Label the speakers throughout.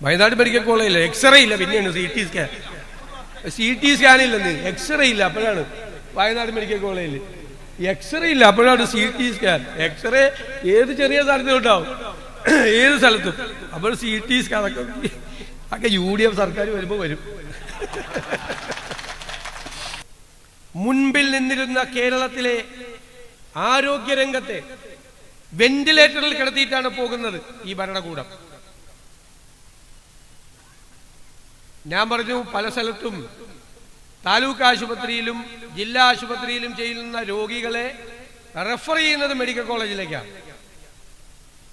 Speaker 1: Wayanad medical കോളേജിൽ x-ray ഇല്ല, പിന്നെയാണ് CT സ്കാൻ ഇല്ലെന്ന്, എക്സ്റേ ഇല്ല. അപ്പോഴാണ് വയനാട് മെഡിക്കൽ കോളേജിൽ എക്സ്റേ ഇല്ല, അപ്പോഴാണ് CT സ്കാൻ. എക്സ്റേ ഏത് ചെറിയ സ്ഥലത്തും ഉണ്ടാവും, ഏത് സ്ഥലത്തും. അപ്പോൾ CT സ്കാൻ ഒക്കെ UDF സർക്കാർ വരുമ്പോൾ വരും. മുൻപിൽ നിന്നിരുന്ന കേരളത്തിലെ ആരോഗ്യരംഗത്തെ വെന്റിലേറ്ററിൽ കിടത്തിയിട്ടാണ് പോകുന്നത് ഈ ഭരണകൂടം. ഞാൻ പറഞ്ഞു, പല സ്ഥലത്തും താലൂക്ക് ആശുപത്രിയിലും ജില്ലാ ആശുപത്രിയിലും ചെയ്യുന്ന രോഗികളെ റെഫർ ചെയ്യുന്നത് മെഡിക്കൽ കോളേജിലേക്കാണ്.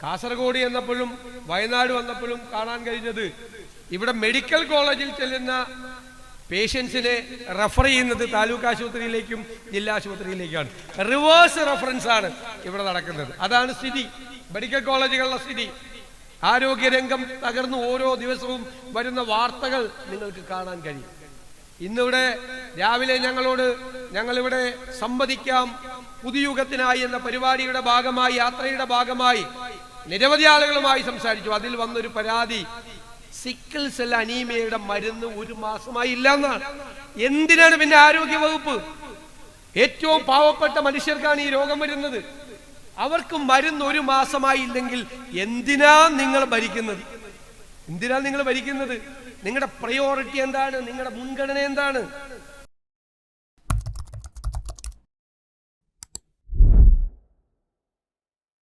Speaker 1: കാസർഗോഡ് എന്നപ്പോഴും വയനാട് വന്നപ്പോഴും കാണാൻ കഴിഞ്ഞത് ഇവിടെ മെഡിക്കൽ കോളേജിൽ ചെല്ലുന്ന പേഷ്യൻസിനെ റെഫർ ചെയ്യുന്നത് താലൂക്ക് ആശുപത്രിയിലേക്കും ജില്ലാ ആശുപത്രിയിലേക്കാണ്. റിവേഴ്സ് റെഫറൻസ് ആണ് ഇവിടെ നടക്കുന്നത്. അതാണ് സ്ഥിതി, മെഡിക്കൽ കോളേജുകളുടെ സ്ഥിതി. ആരോഗ്യരംഗം തകർന്ന് ഓരോ ദിവസവും വരുന്ന വാർത്തകൾ നിങ്ങൾക്ക് കാണാൻ കഴിയും. ഇന്നിവിടെ രാവിലെ ഞങ്ങളിവിടെ സംവദിക്കാം പുതുയുഗത്തിനായി എന്ന പരിപാടിയുടെ ഭാഗമായി, യാത്രയുടെ ഭാഗമായി നിരവധി ആളുകളുമായി സംസാരിച്ചു. അതിൽ വന്നൊരു പരാതി, സിക്കിൾ സെൽ അനീമിയയുടെ മരുന്ന് 1 മാസമായി ഇല്ലെന്നാണ്. എന്തിനാണ് പിന്നെ ആരോഗ്യ വകുപ്പ്? ഏറ്റവും പാവപ്പെട്ട മനുഷ്യർക്കാണ് ഈ രോഗം വരുന്നത്. അവർക്ക് മരുന്ന് 1 മാസമായി ഇല്ലെങ്കിൽ എന്തിനാ നിങ്ങൾ ഭരിക്കുന്നത്? നിങ്ങളുടെ പ്രയോറിറ്റി എന്താണ്? നിങ്ങളുടെ മുൻഗണന എന്താണ്?